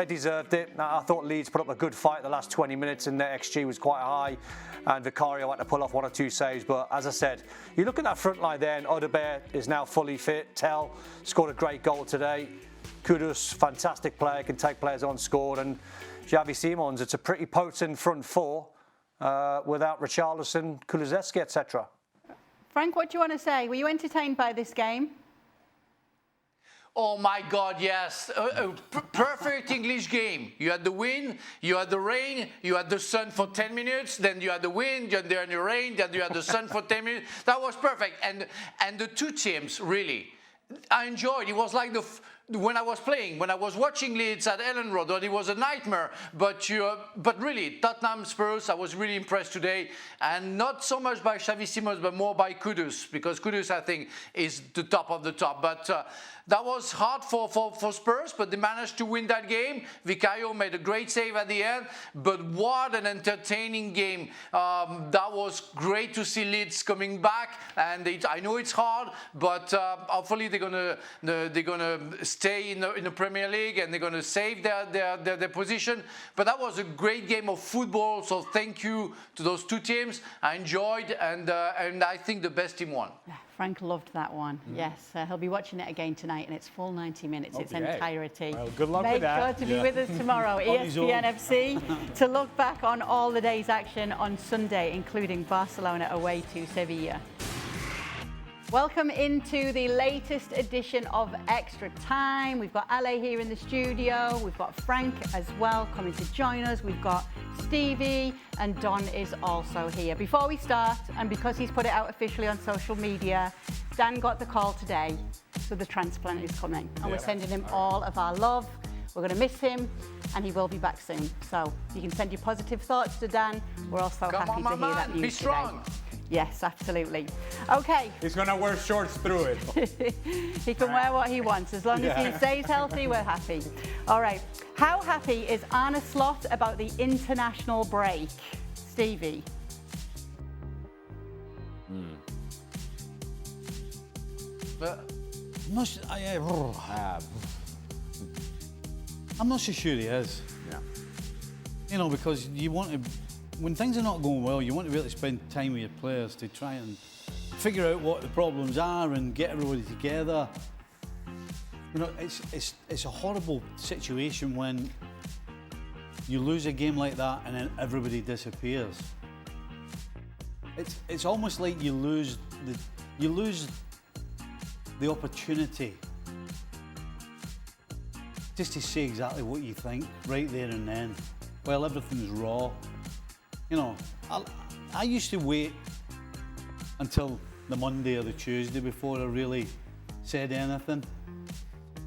deserved it. I thought Leeds put up a good fight the last 20 minutes, and their XG was quite high. And Vicario had to pull off 1 or 2 saves. But as I said, you look at that front line there, and Odegaard is now fully fit. Tell scored a great goal today. Kudus, fantastic player, can take players on, scored. And Xavi Simons, it's a pretty potent front four. Without Richarlison, Kulusevski, etc. Frank, what do you want to say? Were you entertained by this game? Oh my God, yes. A perfect English game. You had the wind, you had the rain, you had the sun for 10 minutes, then you had the wind, then you had the rain, then you had the sun for 10 minutes. That was perfect. And the two teams, really, I enjoyed. It was like when I was playing, when I was watching Leeds at Ellen Road, it was a nightmare. But really, Tottenham Spurs, I was really impressed today, and not so much by Xavi Simons, but more by Kudus, because Kudus, I think, is the top of the top. But that was hard for Spurs, but they managed to win that game. Vicario made a great save at the end, but what an entertaining game. That was great to see Leeds coming back, and I know it's hard, but hopefully they're gonna stay in the Premier League, and they're gonna save their position. But that was a great game of football, so thank you to those two teams. I enjoyed, and I think the best team won. Frank loved that one. Yes, he'll be watching it again tonight, and it's full 90 minutes, its entirety. Well, good luck with that. Make sure to be with us tomorrow, ESPN FC, to look back on all the day's action on Sunday, including Barcelona away to Sevilla. Welcome into the latest edition of Extra Time. We've got Ale here in the studio. We've got Frank as well coming to join us. We've got Stevie, and Don is also here. Before we start, and because he's put it out officially on social media, Dan got the call today, so the transplant is coming. And we're sending him all of our love. We're going to miss him, and he will be back soon. So you can send your positive thoughts to Dan. We're also happy to hear that news Be strong. today. Yes, absolutely. Okay. He's going to wear shorts through it. He can wear what he wants. As long as he stays healthy, we're happy. All right. How happy is Arne Slot about the international break? Stevie? I'm not so sure he is. Yeah. You know, because you want to, when things are not going well, you want to be able to spend time with your players to try and figure out what the problems are and get everybody together. You know, it's a horrible situation when you lose a game like that and then everybody disappears. It's almost like you lose the opportunity just to say exactly what you think right there and then. Well, everything's raw. You know, I used to wait until the Monday or the Tuesday before I really said anything.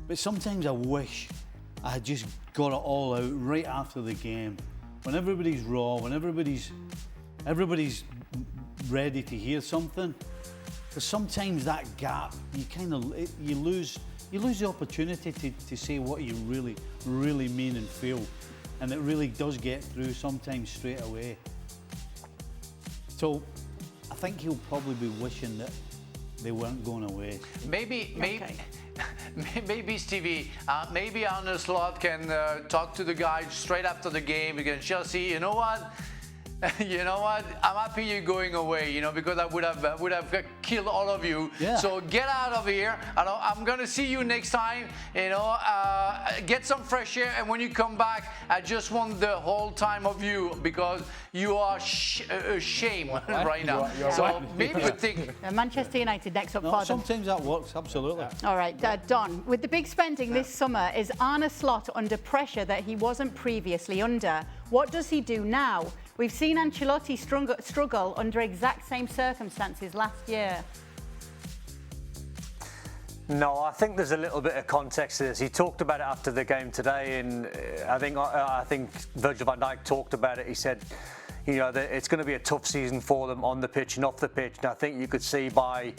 But sometimes I wish I had just got it all out right after the game, when everybody's raw, when everybody's ready to hear something. But sometimes that gap, you lose the opportunity to say what you really mean and feel, and it really does get through sometimes straight away. So I think he'll probably be wishing that they weren't going away. Maybe, Stevie, maybe Arne Slot can talk to the guys straight after the game against Chelsea. You know what? You know what? I'm happy you're going away, you know, because I would have killed all of you. Yeah. So get out of here. I'm going to see you next time, you know, get some fresh air. And when you come back, I just want the whole time of you because you are a shame right now. So maybe you think. Manchester United next up for them. Sometimes that works, absolutely. All right, Don, with the big spending this summer, is Arne Slot under pressure that he wasn't previously under? What does he do now? We've seen Ancelotti struggle under exact same circumstances last year. No, I think there's a little bit of context to this. He talked about it after the game today, and I think Virgil van Dijk talked about it. He said, you know, that it's going to be a tough season for them on the pitch and off the pitch. And I think you could see by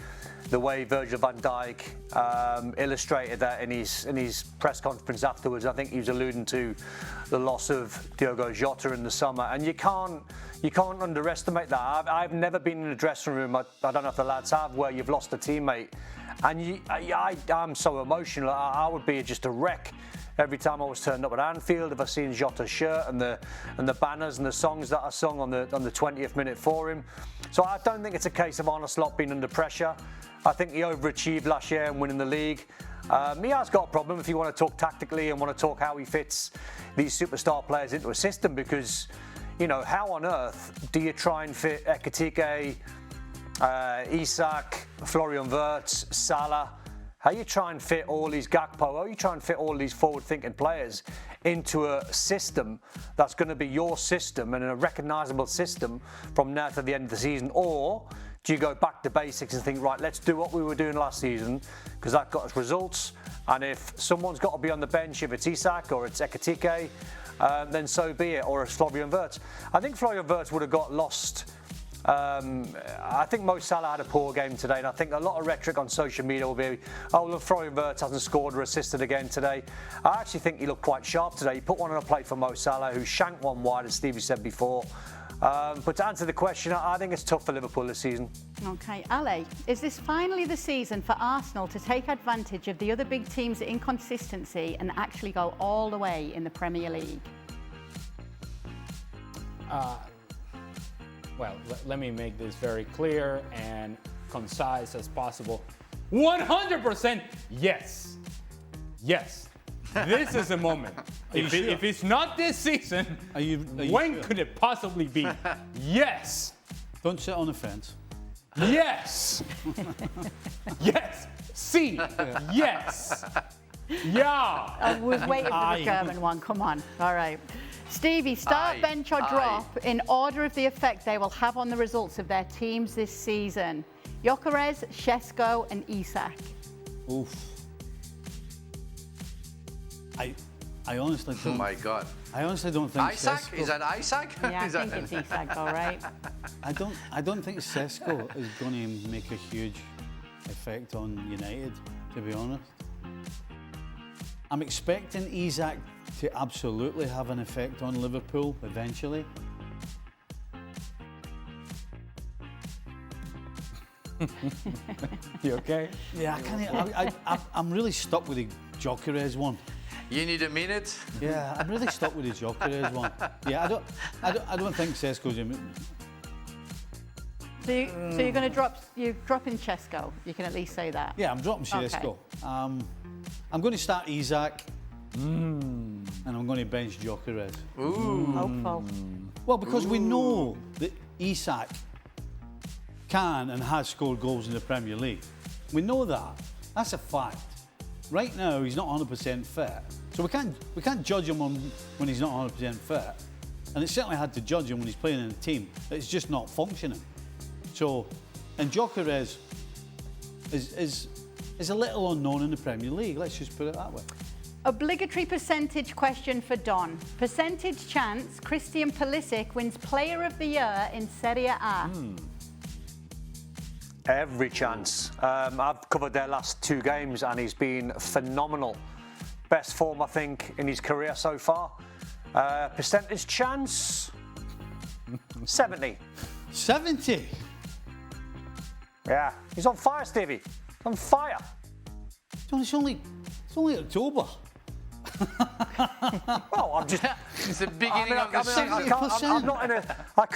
the way Virgil van Dijk illustrated that in his press conference afterwards. I think he was alluding to the loss of Diogo Jota in the summer, and you can't underestimate that. I've never been in a dressing room, I don't know if the lads have, where you've lost a teammate, and I'm so emotional. I would be just a wreck every time I was turned up at Anfield if I seen Jota's shirt and the banners and the songs that I sung on the 20th minute for him. So I don't think it's a case of Arne Slot being under pressure. I think he overachieved last year in winning the league. He has got a problem if you want to talk tactically and want to talk how he fits these superstar players into a system, because, you know, how on earth do you try and fit Ekitike, Isak, Florian Wirtz, Salah? How you try and fit all these Gakpo, how you try and fit all these forward-thinking players into a system that's going to be your system and a recognisable system from now to the end of the season? Or do you go back to basics and think, right, let's do what we were doing last season because that got us results, and if someone's got to be on the bench, if it's Isak or it's Ekitike, then so be it, or it's Florian Wirtz. I think Florian Wirtz would have got lost. I think Mo Salah had a poor game today, and I think a lot of rhetoric on social media will be, oh, look, Florian Wirtz hasn't scored or assisted again today. I actually think he looked quite sharp today. He put one on a plate for Mo Salah, who shanked one wide, as Stevie said before. But to answer the question, I think it's tough for Liverpool this season. OK, Ale, is this finally the season for Arsenal to take advantage of the other big teams' inconsistency and actually go all the way in the Premier League? Well, let me make this very clear and concise as possible. 100% yes. Yes. This is a moment. If it's not this season, when could it possibly be? Yes. Don't sit on the fence. Yes. Yes. See. Yes. Yeah. I was waiting for the German one. Come on. All right. Stevie, start, bench or drop in order of the effect they will have on the results of their teams this season. Gyökeres, Šeško and Isak. Oof. I honestly don't. Oh my God. I honestly don't think Isak? Šeško, Is that Isak? Yeah, I think it's Isak, all right. I don't think Šeško is going to make a huge effect on United, to be honest. I'm expecting Isak to absolutely have an effect on Liverpool eventually. You okay? Yeah, I'm really stuck with the Gyökeres one. You need a minute? Yeah, I'm really stuck with the Gyökeres one. Yeah, I don't think Šeško's in. So you're going to drop in Šeško. You can at least say that. Yeah, I'm dropping Šeško. Okay. I'm going to start Isak. And I'm going to bench Gyökeres. Ooh. Hopeful. Well, because we know that Isak can and has scored goals in the Premier League. We know that. That's a fact. Right now, he's not 100% fit. So we can't judge him when he's not 100% fit. And it's certainly hard to judge him when he's playing in a team that's just not functioning. So, and Gyökeres is a little unknown in the Premier League. Let's just put it that way. Obligatory percentage question for Don. Percentage chance Christian Pulisic wins Player of the Year in Serie A. Every chance. I've covered their last 2 games and he's been phenomenal. Best form, I think, in his career so far. Percentage chance? 70. 70? Yeah, he's on fire, Stevie. On fire. It's only October. Well, I'm just. It's the beginning of the season. I'm not in a. I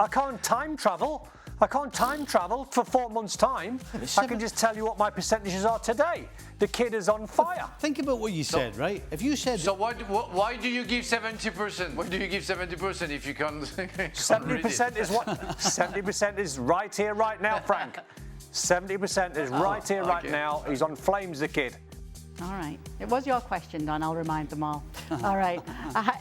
can't time travel. I can't time travel for 4 months' time. I can just tell you what my percentages are today. The kid is on fire. Think about what you said, right? If you said... So why do you give 70%? Why do you give 70% if you can't... 70% is what? 70% is right here, right now, Frank. 70% is right here, right now. He's on flames, the kid. All right. It was your question, Don. I'll remind them all. All right.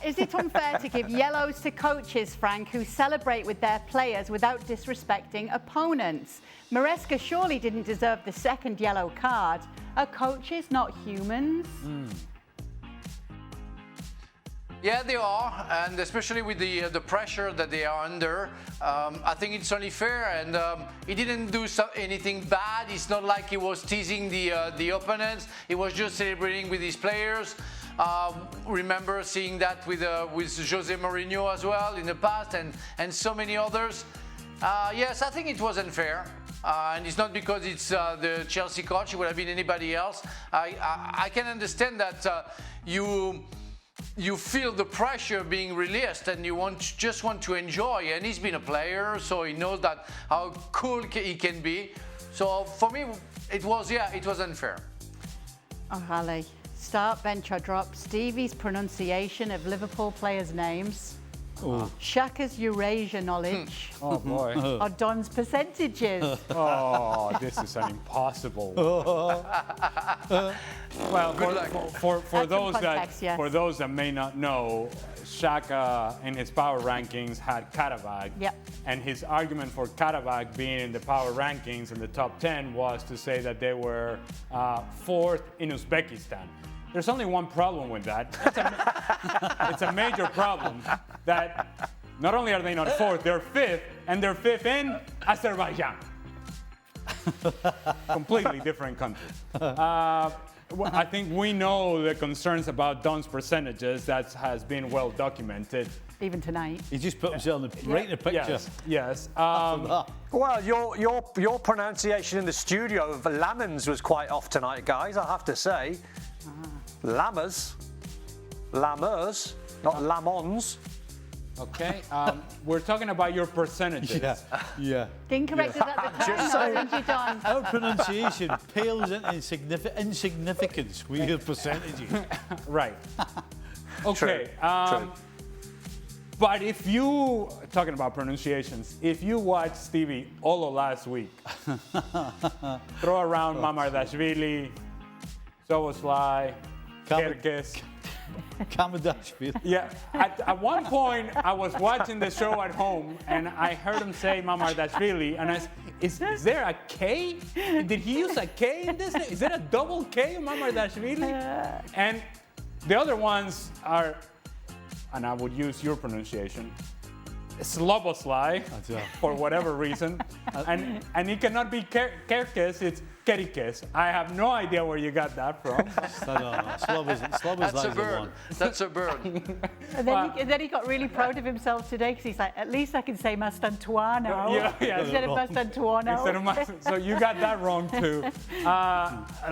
Is it unfair to give yellows to coaches, Frank, who celebrate with their players without disrespecting opponents? Maresca surely didn't deserve the second yellow card. Are coaches not humans? Yeah, they are, and especially with the pressure that they are under, I think it's only fair. And he didn't do anything bad. It's not like he was teasing the opponents. He was just celebrating with his players. Remember seeing that with Jose Mourinho as well in the past, and so many others. Yes, I think it was unfair. And it's not because it's the Chelsea coach. It would have been anybody else. I can understand that you feel the pressure being released and you just want to enjoy. And he's been a player, so he knows that how cool he can be. So for me, it was unfair. Oh, Ali. Start, bench or drop. Stevie's pronunciation of Liverpool players' names. Shaka's Eurasia knowledge. Oh boy. Or Don's percentages. Oh, this is an impossible. Well, for those for those that may not know, Xhaka in his power rankings had Karabakh. Yep. And his argument for Karabakh being in the power rankings in the top 10 was to say that they were 4th in Uzbekistan. There's only one problem with that. It's a major problem that not only are they not 4th, they're 5th, and they're 5th in Azerbaijan. Completely different country. I think we know the concerns about Don's percentages. That has been well documented. Even tonight. He just put himself right in the picture. Yes. Well, your pronunciation in the studio of Lamens was quite off tonight, guys, I have to say. Lammers, not Lamons. Okay, we're talking about your percentages. Yeah. Incorrect at the time, didn't you, Don? Our pronunciation pales into insignificance with your percentages. Right. Okay. True. But if you, talking about pronunciations, if you watched Stevie Olo last week, throw around Mamardashvili, Soboslai, Kerkez. Kamadashvili. Yeah, at one point I was watching the show at home and I heard him say Mamardashvili, and I said, is there a K? Did he use a K in this? Is there a double K, Mamardashvili? And the other ones are, and I would use your pronunciation, Sloboslai, for whatever reason. And it cannot be Kerkez, it's Kerikez. I have no idea where you got that from. That's a bird. That's a bird. And then he got really proud of himself today because he's like, at least I can say Mastantuano instead of Mastantuano. So you got that wrong too.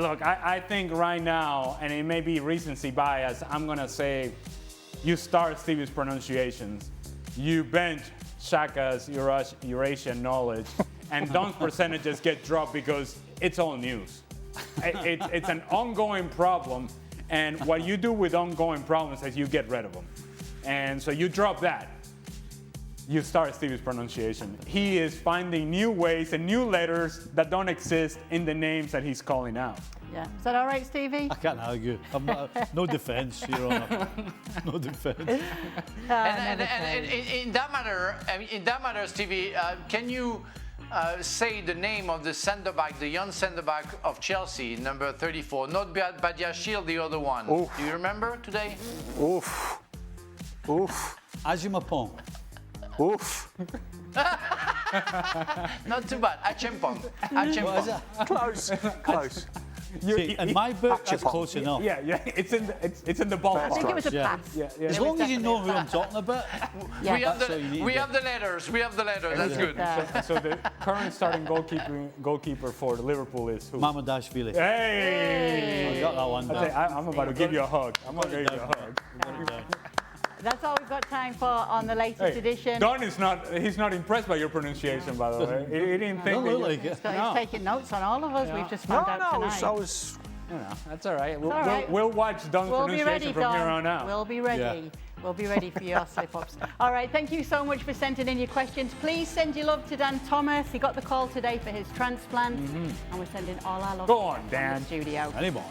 Look, I think right now, and it may be recency bias, I'm going to say you start Stevie's pronunciations. You bench Xhaka's Eurasian knowledge, and Don's percentages get dropped because it's all news. It's an ongoing problem, and what you do with ongoing problems is you get rid of them. And so you drop that. You start Stevie's pronunciation. He is finding new ways and new letters that don't exist in the names that he's calling out. Yeah. Is that all right, Stevie? I can't argue. I'm not, no defence, Your Honour. No defence. And in that matter, Stevie, can you say the name of the centre-back, the young centre-back of Chelsea, number 34, not Badiashile, the other one? Oof. Do you remember today? Oof. Azumapong. Oof. Not too bad. Achimpong. What is Achimpong. it? Close, close. See, in my book, that's close enough. Yeah, it's in the I ballpark. think it was a Yeah. pass. Yeah. As It long was as you know who definitely I'm talking about. Yeah. We have That's all you need we to have the letters. We have the letters. That's good. So the current starting goalkeeper for Liverpool is who? Mamadashvili. Hey! I got that one. I'm about to give you a hug. I'm going to give you a hug. That's all we've got time for on the latest edition. Don is he's not impressed by your pronunciation, by the way. He didn't think Don't that look you- like it. He's taking notes on all of us. We've just found out tonight. I was. You know, that's all right. all right. We'll watch Don's We'll be pronunciation ready, from here Don. on out. We'll be ready. Yeah. We'll be ready for your slip-ups. All right, thank you so much for sending in your questions. Please send your love to Dan Thomas. He got the call today for his transplant, and we're sending all our love Go on, from Dan. the studio. Anybody.